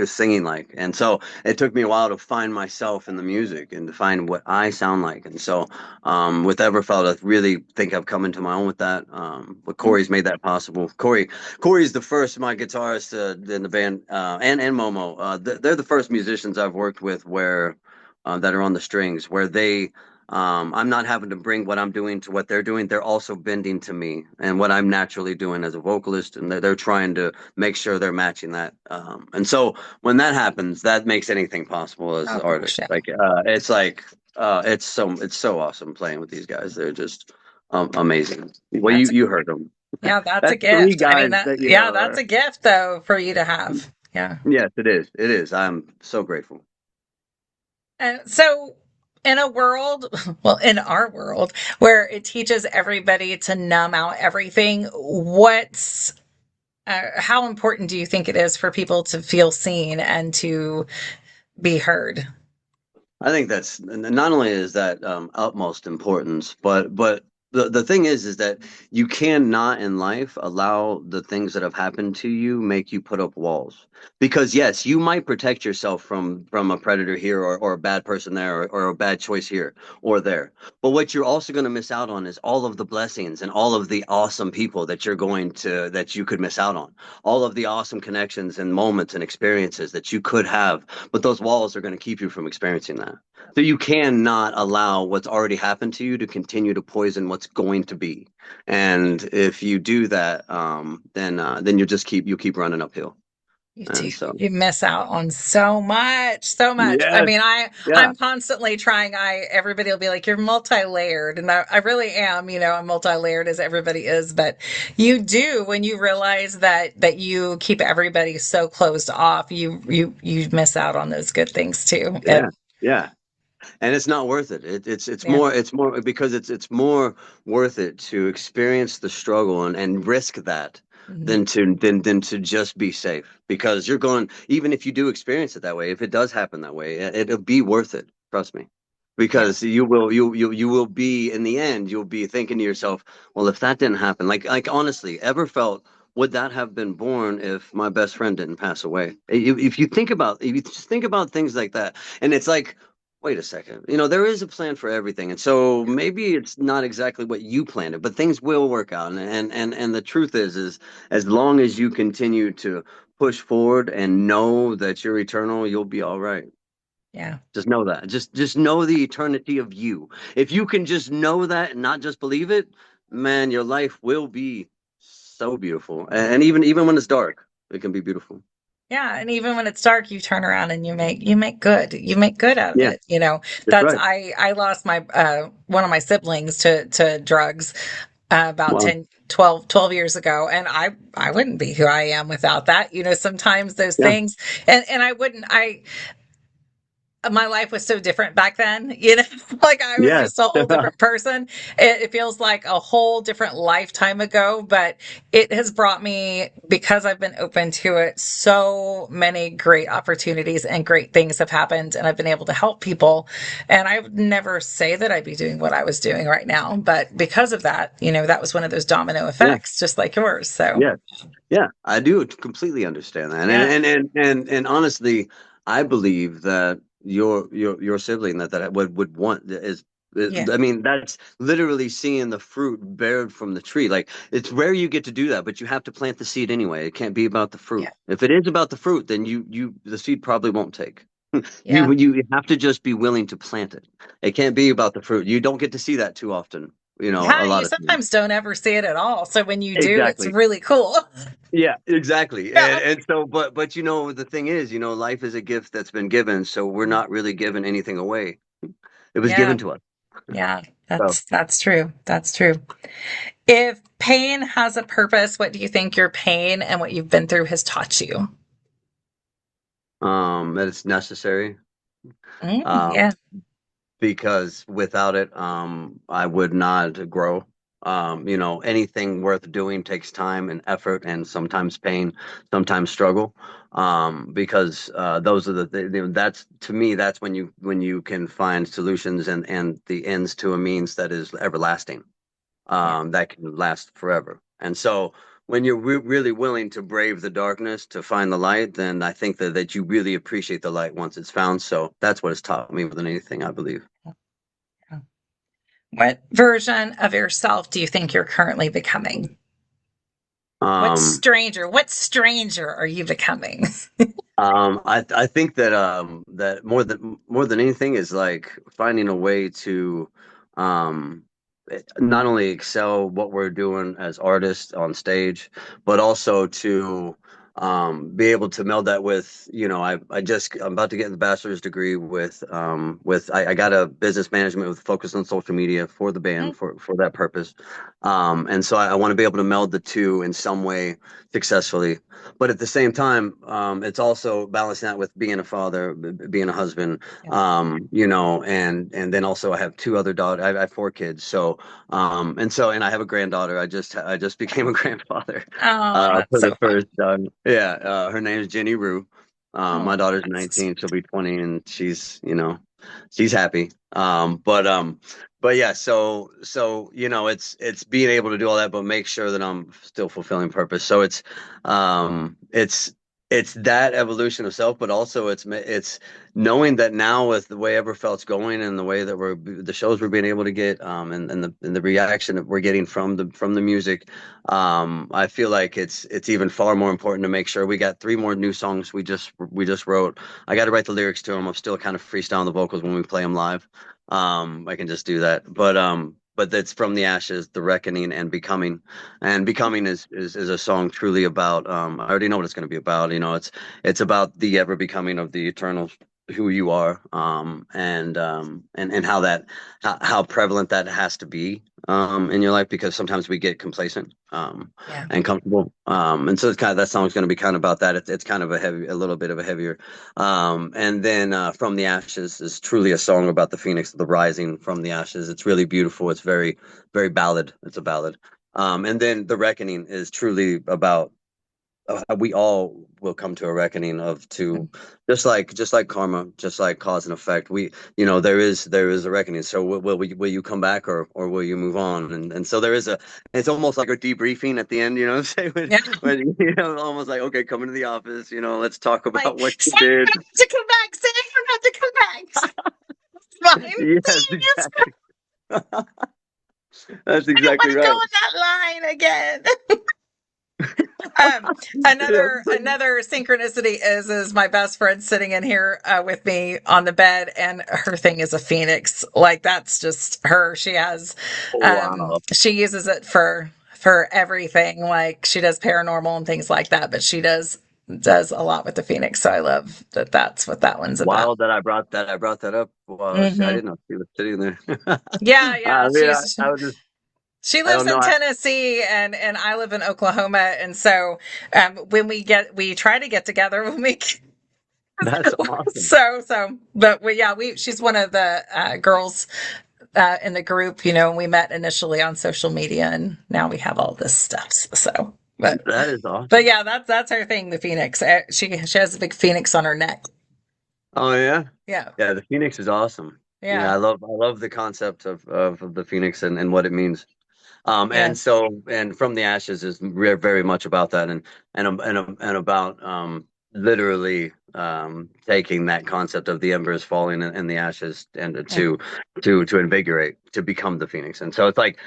singing like, and so it took me a while to find myself in the music and to find what I sound like. And so, with Everfelt, I really think I've come into my own with that. But Corey's made that possible. Corey's the first my guitarist in the band, and Momo. They're the first musicians I've worked with where that are on the strings, where I'm not having to bring what I'm doing to what they're doing. They're also bending to me and what I'm naturally doing as a vocalist, and they're trying to make sure they're matching that. And so when that happens, that makes anything possible as Oh an gosh, artist. yeah. It's so awesome playing with these guys. They're just amazing. Well, That's you heard them. yeah, that's a That's three gift. I mean guys that that yeah, that's a gift though for you to have. Yeah. yes, it is. It is. I'm so grateful. And so in a world, well, in our world where it teaches everybody to numb out everything, how important do you think it is for people to feel seen and to be heard? I think that's not only is that utmost importance, but the thing is that you cannot in life allow the things that have happened to you make you put up walls. Because yes, you might protect yourself from a predator here or a bad person there or a bad choice here or there. But what you're also going to miss out on is all of the blessings and all of the awesome people that you could miss out on. All of the awesome connections and moments and experiences that you could have, but those walls are going to keep you from experiencing that. So you cannot allow what's already happened to you to continue to poison what's going to be. And if you do that, then you'll keep running uphill. You do. And so, You miss out on so much, so much. I yes, mean, yeah, I'm constantly trying. Everybody will be like, "You're multi-layered," and I really am. I'm multi-layered as everybody is, but you do when you realize that you keep everybody so closed off. You miss out on those good things too. yeah, yeah. And it's not worth it. Yeah. It's more because it's more worth it to experience the struggle and risk that Mhm. than to just be safe. Because you're going, even if you do experience it that way, if it does happen that way, it'll be worth it. Trust me. Yeah. Because you will be in the end, you'll be thinking to yourself, well, if that didn't happen, like honestly, ever felt would that have been born if my best friend didn't pass away? If you just think about things like that, and it's like, wait a second. There is a plan for everything. And so maybe it's not exactly what you planned it, but things will work out. And the truth is as long as you continue to push forward and know that you're eternal, you'll be all right. Yeah. Just know that. Just know the eternity of you. If you can just know that and not just believe it, man, your life will be so beautiful. And even when it's dark, it can be beautiful. Yeah, and even when it's dark, you turn around and you make good out of Yeah, it. that's That's right. I lost my one of my siblings to drugs about Well, 12 years ago, and I wouldn't be who I am without that. Sometimes those yeah. things, and I wouldn't I my life was so different back then. Like I was Yeah. just a whole different person. It feels like a whole different lifetime ago, but it has brought me, because I've been open to it, so many great opportunities and great things have happened, and I've been able to help people. And I would never say that I'd be doing what I was doing right now, but because of that, that was one of those domino Yeah. effects, just like yours. So, Yeah. Yeah, I do completely understand that, yeah, and honestly, I believe that your sibling that would want yeah, I mean, that's literally seeing the fruit bared from the tree. Like it's rare you get to do that, but you have to plant the seed anyway. It can't be about the yeah, fruit. If it is about the fruit, then the seed probably won't take. yeah. You have to just be willing to plant it. It can't be about the fruit. You don't get to see that too often. A Yeah, you lot of times. sometimes don't ever see it at all. So when you do, it's Exactly. really cool. Yeah, exactly. And Yeah. and so but the thing is, life is a gift that's been given, so we're not really giving anything away. It was Yeah. given to us. Yeah. So, That's true. That's true. If pain has a purpose, what do you think your pain and what you've been through has taught you? that it's necessary. Um, Yeah. because without it, I would not grow. Anything worth doing takes time and effort and sometimes pain, sometimes struggle. Because those are that's to me, that's when you can find solutions and the ends to a means that is everlasting, Yeah. that can last forever. And so when you're really willing to brave the darkness to find the light, then I think that you really appreciate the light once it's found. So that's what it's taught me more than anything, I believe. Yeah. What version of yourself do you think you're currently becoming? Um, What stranger are you becoming? I think that more than anything is like finding a way to um, not only excel what we're doing as artists on stage, but also to be able to meld that with, I'm about to get the bachelor's degree I got a business management with focus on social media for the band for that purpose. And so I want to be able to meld the two in some way successfully, but at the same time, it's also balancing that with being a father, being a husband, Yeah. and then also I have two other daughters. I have four kids, and I have a granddaughter. I just became a grandfather Oh, that's for the so fun. first time. Yeah, her name is Jenny Rue. Oh, My daughter's that's 19, she'll be 20, and she's happy. But yeah, so it's being able to do all that, but make sure that I'm still fulfilling purpose. So it's that evolution of self, but also it's knowing that now with the way Everfelt's going and the way that the shows we're being able to get, and the reaction that we're getting from the music, I feel like it's even far more important to make sure we got three more new songs we just wrote. I got to write the lyrics to them. I'm still kind of freestyling the vocals when we play them live. I can just do that. But but that's From the Ashes, The Reckoning, and Becoming. And Becoming is a song truly about I already know what it's going to be about. It's about the ever becoming of the eternal who you are, and how prevalent that has to be in your life, because sometimes we get complacent Yeah. and comfortable. And so it's kind of, that song's going to be kind of about that. It's kind of a little bit of a heavier. And then From the Ashes is truly a song about the phoenix, the rising from the ashes. It's really beautiful. It's very, very ballad. It's a ballad. And then The Reckoning is truly about we all will come to a reckoning of to just like karma, just like cause and effect. There is a reckoning. So will you come back, or will you move on? And so there is it's almost like a debriefing at the end, say when, Yeah. almost like, okay, come into the office, let's talk Like, about what you say you did. have to come back. Say you have to come back. Fine. Yes, Please. exactly. That's I don't exactly want to go right. on that line again. Yeah. Another synchronicity is my best friend sitting in here with me on the bed, and her thing is a phoenix. Like, that's just her. Wow. She uses it for everything. Like, she does paranormal and things like that, but she does a lot with the phoenix. So I love that. That's what that one's about. Wild that I brought that up. Wow, I Hmm. didn't know she was sitting there. Yeah, I yeah. mean, I was just, She I lives don't know. in Tennessee, and I live in Oklahoma, and so when we try to get together when we That's awesome. but she's one of the girls in the group, and we met initially on social media, and now we have all this stuff. So, That is but awesome. yeah, that's her thing, the phoenix. She has a big phoenix on her neck. Oh yeah, Yeah, yeah. The Phoenix is awesome. Yeah, yeah, I love the concept of the Phoenix and what it means. yeah. And From the Ashes is very much about that, and about literally taking that concept of the embers falling and the ashes, and to invigorate, to become the Phoenix. And so it's like,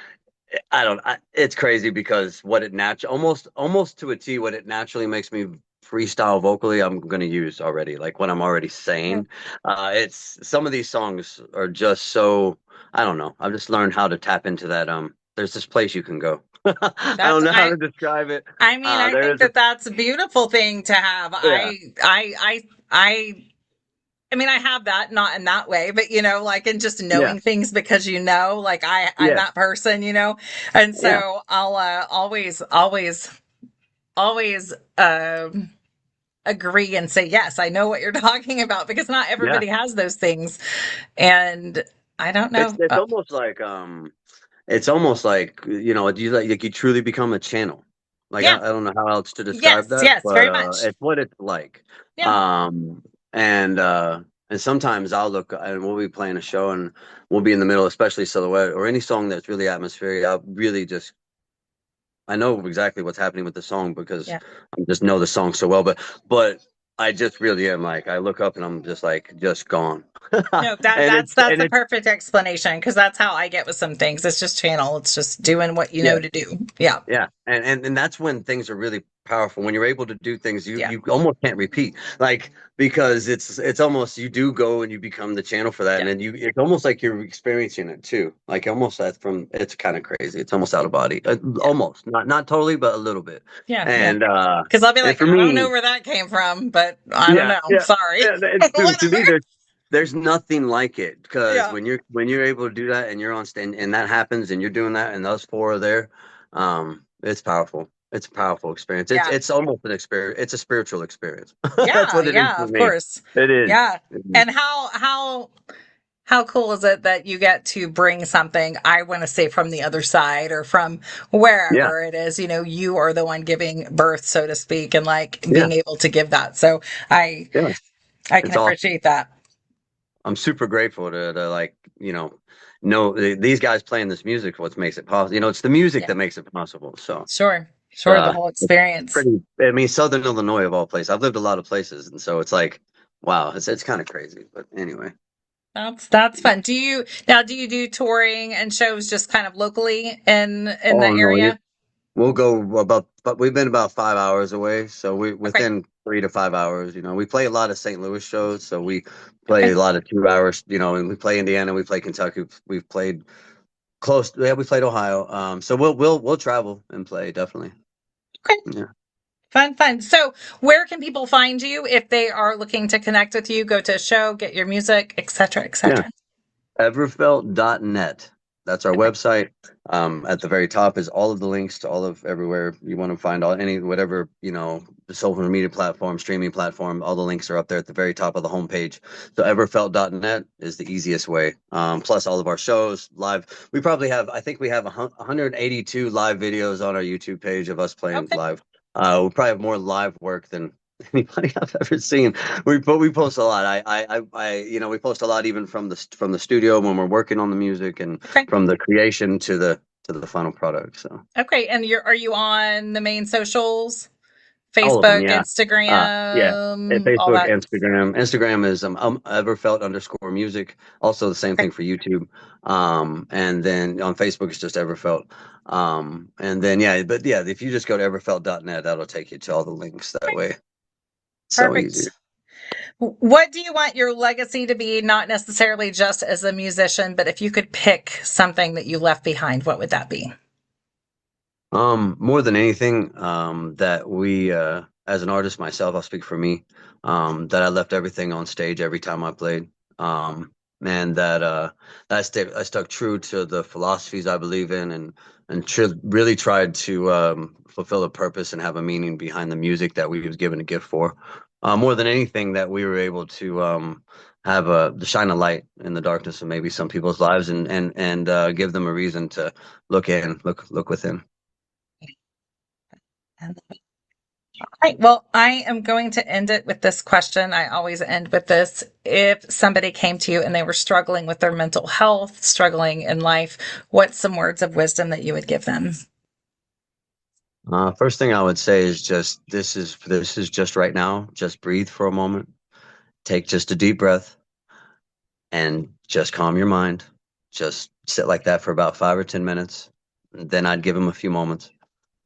it's crazy, because what it almost to a T, what it naturally makes me freestyle vocally, I'm going to use already, like what I'm already saying. It's Some of these songs are just so, I don't know. I've just learned how to tap into that. There's this place you can go. I That's don't know how to describe it. I mean, I There think is a, that that's a beautiful thing to have. yeah, I mean, I have that, not in that way, but like in just yeah, knowing things because like I'm yeah, that person, and yeah, so I'll always agree and say yes, I know what you're talking about, because not yeah. everybody has those things, and I don't It's know. it's almost like you truly become a channel. Like, Yeah, I don't know how else to describe yes, that, yes, but very much. it's what it's like. Yeah, Um, and sometimes I'll look and we'll be playing a show, and we'll be in the middle, especially Silhouette or any song that's really atmospheric. I know exactly what's happening with the song, because yeah. I just know the song so well. But I just really am, like, I look up and I'm just like, just gone. No, that and that's it's that's and a it's perfect explanation, because that's how I get with some things. It's just channel. It's just doing what you yeah. know to do. Yeah. Yeah, and that's when things are really powerful. When you're able to do things you Yeah. you almost can't repeat, like, because it's almost, you do go and you become the channel for that, and Yeah. then it's almost like you're experiencing it too. Like, almost it's kind of crazy. It's almost out of body, Yeah. almost not totally, but a little bit. Yeah. Yeah. And Because I'll be and like, for I don't know me, where that came from, but I don't yeah, know. yeah, Sorry. yeah. To Whatever. me, there's nothing like it, because Yeah. when you're able to do that, and you're on stage, and that happens, and you're doing that, and those four are there, it's powerful. It's a powerful experience. It's Yeah. it's almost an experience. It's a spiritual experience. That's Yeah. what it is Yeah. for Of me. course. It is. Yeah. It is. And how cool is it that you get to bring something, I want to say, from the other side, or from Yeah, wherever it is, you are the one giving birth, so to speak, and like yeah, being able to give that. So I yeah. I can It's awesome. appreciate that. I'm super grateful to like, know these guys playing this music. What makes it possible? It's the music Yeah. that makes it possible. So. Sure. Sure. The whole It's experience. pretty. I mean, Southern Illinois of all places. I've lived a lot of places, and so it's like, wow, it's kind of crazy. But anyway, That's fun. Do you do touring and shows just kind of locally in the oh no, area? we'll go about, but we've been about 5 hours away, so we Okay. within 3 to 5 hours. We play a lot of St. Louis shows, so we play Okay. a lot of 2 hours. And we play Indiana, we play Kentucky, we've played Close. Yeah, we played Ohio. So we'll travel and play definitely. Okay. Yeah. Fun. So where can people find you if they are looking to connect with you, go to a show, get your music, et cetera, et Yeah. cetera? Everfelt.net. That's our Okay. website. At the very top is all of the links to all of everywhere you want to find whatever, the social media platform, streaming platform, all the links are up there at the very top of the homepage. So everfelt.net is the easiest way. Plus all of our shows live. I think we have 182 live videos on our YouTube page of us playing Okay. live. We probably have more live work than anybody I've ever seen. We post a lot. We post a lot even from the studio when we're working on the music and Okay. from the creation to the final product. So Okay. And are you on the main socials? all of them, Facebook, yeah, yeah. Instagram, all Facebook, that. Instagram. Instagram is Everfelt_music. Also the same Okay. thing for YouTube. And then on Facebook it's just Everfelt. And then if you just go to everfelt.net, that'll take you to all the links that way. So easy. Perfect. What do you want your legacy to be? Not necessarily just as a musician, but if you could pick something that you left behind, what would that be? More than anything, that as an artist myself, I'll speak for me, that I left everything on stage every time I played. And that I stuck true to the philosophies I believe in and really tried to fulfill a purpose and have a meaning behind the music that we was given a gift for. More than anything, that we were able to have to shine a light in the darkness of maybe some people's lives and give them a reason to look within. All right. Well, I am going to end it with this question. I always end with this. If somebody came to you and they were struggling with their mental health, struggling in life, what's some words of wisdom that you would give them? First thing I would say is just this is just right now. Just breathe for a moment. Take just a deep breath and just calm your mind. Just sit like that for about 5 or 10 minutes. And then I'd give him a few moments.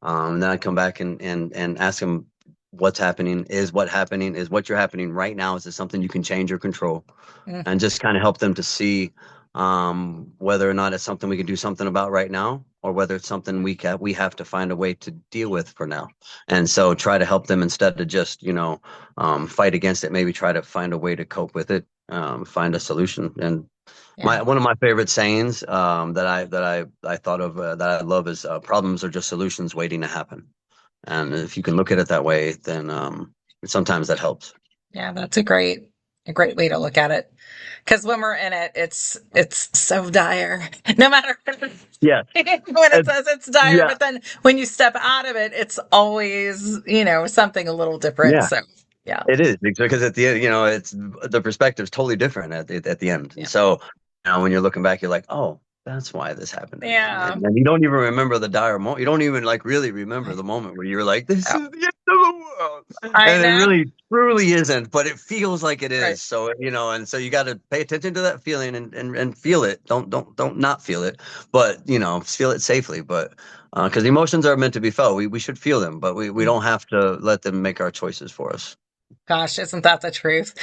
And then I'd come back and ask him what's happening. Is what happening? Is what you're happening right now? Is this something you can change or control? Mm, And just kind of help them to see whether or not it's something we can do something about right now, or whether it's something we have to find a way to deal with for now. And so try to help them instead of just fight against it. Maybe try to find a way to cope with it, find a solution. And yeah. one of my favorite sayings that I thought of that I love is problems are just solutions waiting to happen. And if you can look at it that way, then sometimes that helps. Yeah, that's a great way to look at it. Because when we're in it, it's so dire. No matter Yeah. when it says it's dire, Yeah. but then when you step out of it, it's always, something a little different. Yeah. So yeah. It is because at the end, it's the perspective's totally different at the end. Yeah. So when you're looking back, you're like, oh, that's why this happened to me. Yeah. And you don't even remember the dire moment. You don't even like really remember the moment where you were like, this is Yeah. the end of the world. I And it know. really truly isn't, but it feels like it Right. is. So, and so you got to pay attention to that feeling and feel it. Don't not feel it, but feel it safely. But because emotions are meant to be felt, we should feel them, but we don't have to let them make our choices for us. Gosh, isn't that the truth?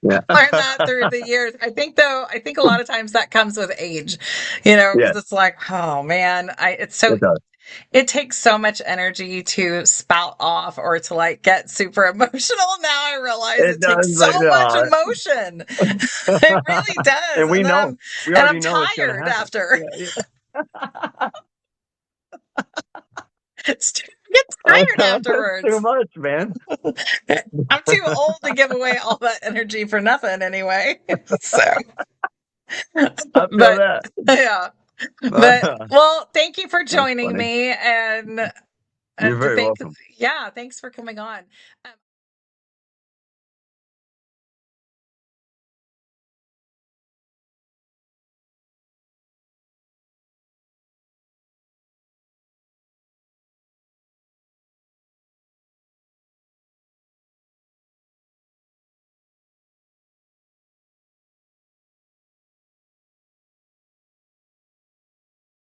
Yeah. Learned that through the years. I think a lot of times that comes with age, Yeah, because it's like, oh man, it does. it takes so much energy to spout off or to like get super emotional. Now I realize It it does, takes so like, much emotion. It really does. and we And then know, I'm we and I'm already know it's gonna tired happen. after. Yeah, I get tired That's too afterwards. much, man. I'm too old to give away all that energy for nothing anyway. So, I feel but that. yeah. But That's well, thank you for joining funny. me and You're to very think, welcome. yeah, thanks for coming on.